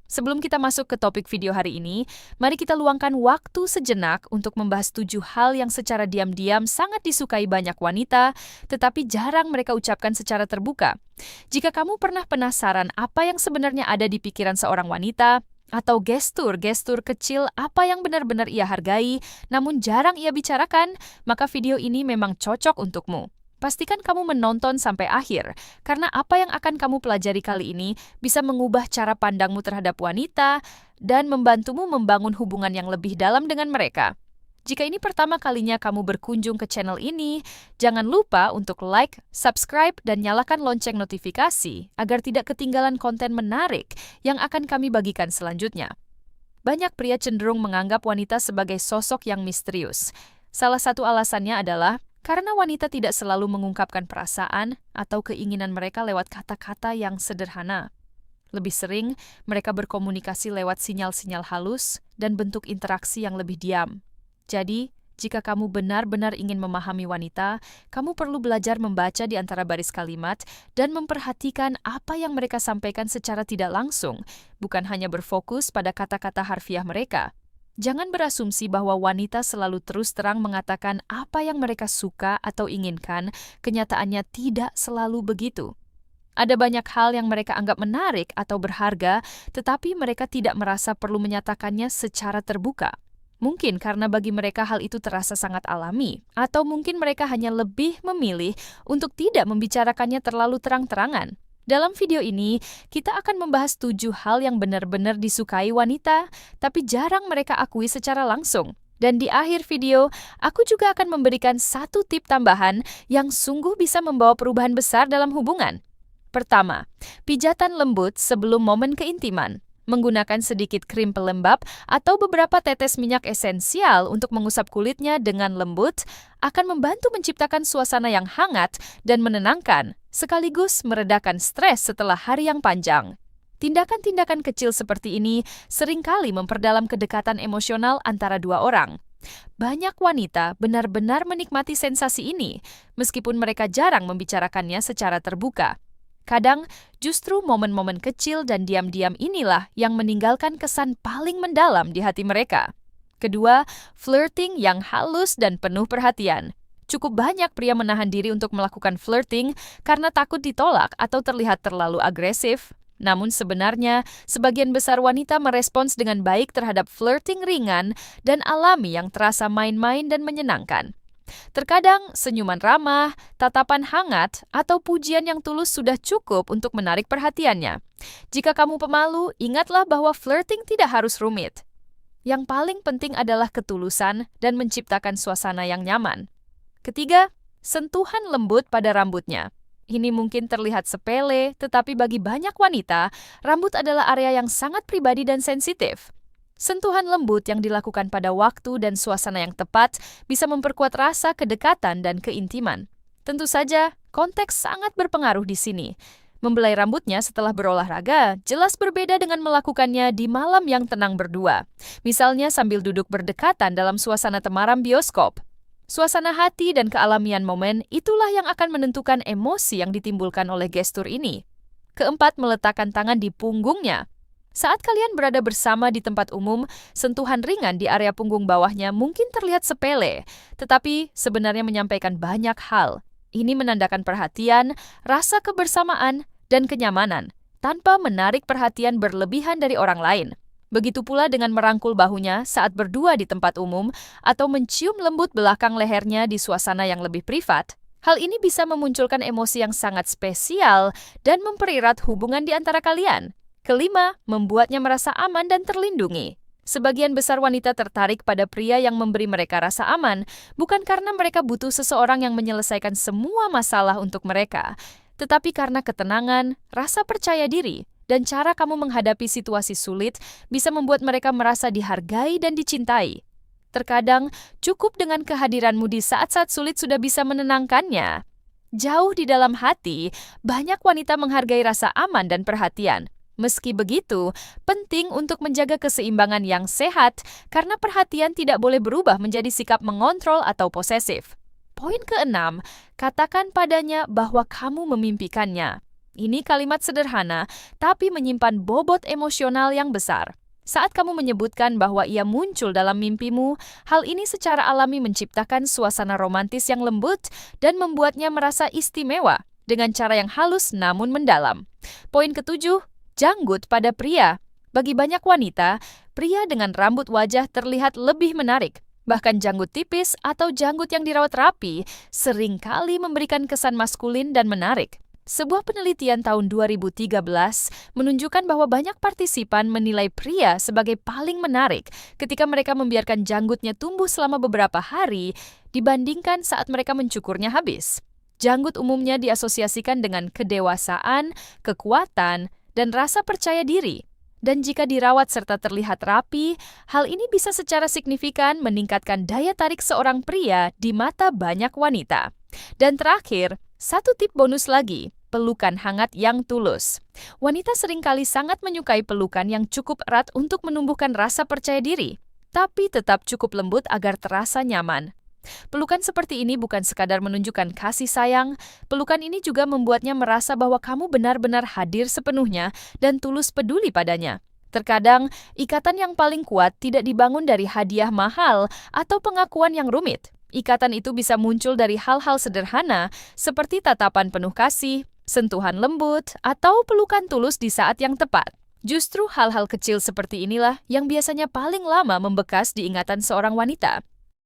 Sebelum kita masuk ke topik video hari ini, mari kita luangkan waktu sejenak untuk membahas 7 hal yang secara diam-diam sangat disukai banyak wanita, tetapi jarang mereka ucapkan secara terbuka. Jika kamu pernah penasaran apa yang sebenarnya ada di pikiran seorang wanita, atau gestur-gestur kecil apa yang benar-benar ia hargai, namun jarang ia bicarakan, maka video ini memang cocok untukmu. Pastikan kamu menonton sampai akhir, karena apa yang akan kamu pelajari kali ini bisa mengubah cara pandangmu terhadap wanita dan membantumu membangun hubungan yang lebih dalam dengan mereka. Jika ini pertama kalinya kamu berkunjung ke channel ini, jangan lupa untuk like, subscribe, dan nyalakan lonceng notifikasi agar tidak ketinggalan konten menarik yang akan kami bagikan selanjutnya. Banyak pria cenderung menganggap wanita sebagai sosok yang misterius. Salah satu alasannya adalah karena wanita tidak selalu mengungkapkan perasaan atau keinginan mereka lewat kata-kata yang sederhana. Lebih sering, mereka berkomunikasi lewat sinyal-sinyal halus dan bentuk interaksi yang lebih diam. Jadi, jika kamu benar-benar ingin memahami wanita, kamu perlu belajar membaca di antara baris kalimat dan memperhatikan apa yang mereka sampaikan secara tidak langsung, bukan hanya berfokus pada kata-kata harfiah mereka. Jangan berasumsi bahwa wanita selalu terus terang mengatakan apa yang mereka suka atau inginkan, kenyataannya tidak selalu begitu. Ada banyak hal yang mereka anggap menarik atau berharga, tetapi mereka tidak merasa perlu menyatakannya secara terbuka. Mungkin karena bagi mereka hal itu terasa sangat alami, atau mungkin mereka hanya lebih memilih untuk tidak membicarakannya terlalu terang-terangan. Dalam video ini, kita akan membahas 7 hal yang benar-benar disukai wanita, tapi jarang mereka akui secara langsung. Dan di akhir video, aku juga akan memberikan 1 tip tambahan yang sungguh bisa membawa perubahan besar dalam hubungan. Pertama, pijatan lembut sebelum momen keintiman. Menggunakan sedikit krim pelembab atau beberapa tetes minyak esensial untuk mengusap kulitnya dengan lembut akan membantu menciptakan suasana yang hangat dan menenangkan, sekaligus meredakan stres setelah hari yang panjang. Tindakan-tindakan kecil seperti ini seringkali memperdalam kedekatan emosional antara dua orang. Banyak wanita benar-benar menikmati sensasi ini, meskipun mereka jarang membicarakannya secara terbuka. Kadang, justru momen-momen kecil dan diam-diam inilah yang meninggalkan kesan paling mendalam di hati mereka. Kedua, flirting yang halus dan penuh perhatian. Cukup banyak pria menahan diri untuk melakukan flirting karena takut ditolak atau terlihat terlalu agresif. Namun sebenarnya, sebagian besar wanita merespons dengan baik terhadap flirting ringan dan alami yang terasa main-main dan menyenangkan. Terkadang, senyuman ramah, tatapan hangat, atau pujian yang tulus sudah cukup untuk menarik perhatiannya. Jika kamu pemalu, ingatlah bahwa flirting tidak harus rumit. Yang paling penting adalah ketulusan dan menciptakan suasana yang nyaman. Ketiga, sentuhan lembut pada rambutnya. Ini mungkin terlihat sepele, tetapi bagi banyak wanita, rambut adalah area yang sangat pribadi dan sensitif. Sentuhan lembut yang dilakukan pada waktu dan suasana yang tepat bisa memperkuat rasa kedekatan dan keintiman. Tentu saja, konteks sangat berpengaruh di sini. Membelai rambutnya setelah berolahraga jelas berbeda dengan melakukannya di malam yang tenang berdua. Misalnya sambil duduk berdekatan dalam suasana temaram bioskop. Suasana hati dan kealamian momen itulah yang akan menentukan emosi yang ditimbulkan oleh gestur ini. Keempat, meletakkan tangan di punggungnya. Saat kalian berada bersama di tempat umum, sentuhan ringan di area punggung bawahnya mungkin terlihat sepele, tetapi sebenarnya menyampaikan banyak hal. Ini menandakan perhatian, rasa kebersamaan, dan kenyamanan, tanpa menarik perhatian berlebihan dari orang lain. Begitu pula dengan merangkul bahunya saat berdua di tempat umum atau mencium lembut belakang lehernya di suasana yang lebih privat. Hal ini bisa memunculkan emosi yang sangat spesial dan mempererat hubungan di antara kalian. Kelima, membuatnya merasa aman dan terlindungi. Sebagian besar wanita tertarik pada pria yang memberi mereka rasa aman, bukan karena mereka butuh seseorang yang menyelesaikan semua masalah untuk mereka, tetapi karena ketenangan, rasa percaya diri, dan cara kamu menghadapi situasi sulit bisa membuat mereka merasa dihargai dan dicintai. Terkadang, cukup dengan kehadiranmu di saat-saat sulit sudah bisa menenangkannya. Jauh di dalam hati, banyak wanita menghargai rasa aman dan perhatian. Meski begitu, penting untuk menjaga keseimbangan yang sehat karena perhatian tidak boleh berubah menjadi sikap mengontrol atau posesif. Poin keenam, katakan padanya bahwa kamu memimpikannya. Ini kalimat sederhana, tapi menyimpan bobot emosional yang besar. Saat kamu menyebutkan bahwa ia muncul dalam mimpimu, hal ini secara alami menciptakan suasana romantis yang lembut dan membuatnya merasa istimewa dengan cara yang halus namun mendalam. Poin ketujuh, janggut pada pria. Bagi banyak wanita, pria dengan rambut wajah terlihat lebih menarik. Bahkan janggut tipis atau janggut yang dirawat rapi seringkali memberikan kesan maskulin dan menarik. Sebuah penelitian tahun 2013 menunjukkan bahwa banyak partisipan menilai pria sebagai paling menarik ketika mereka membiarkan janggutnya tumbuh selama beberapa hari dibandingkan saat mereka mencukurnya habis. Janggut umumnya diasosiasikan dengan kedewasaan, kekuatan, dan rasa percaya diri. Dan jika dirawat serta terlihat rapi, hal ini bisa secara signifikan meningkatkan daya tarik seorang pria di mata banyak wanita. Dan terakhir, satu tip bonus lagi, pelukan hangat yang tulus. Wanita seringkali sangat menyukai pelukan yang cukup erat untuk menumbuhkan rasa percaya diri, tapi tetap cukup lembut agar terasa nyaman. Pelukan seperti ini bukan sekadar menunjukkan kasih sayang, pelukan ini juga membuatnya merasa bahwa kamu benar-benar hadir sepenuhnya dan tulus peduli padanya. Terkadang, ikatan yang paling kuat tidak dibangun dari hadiah mahal atau pengakuan yang rumit. Ikatan itu bisa muncul dari hal-hal sederhana seperti tatapan penuh kasih, sentuhan lembut, atau pelukan tulus di saat yang tepat. Justru hal-hal kecil seperti inilah yang biasanya paling lama membekas di ingatan seorang wanita.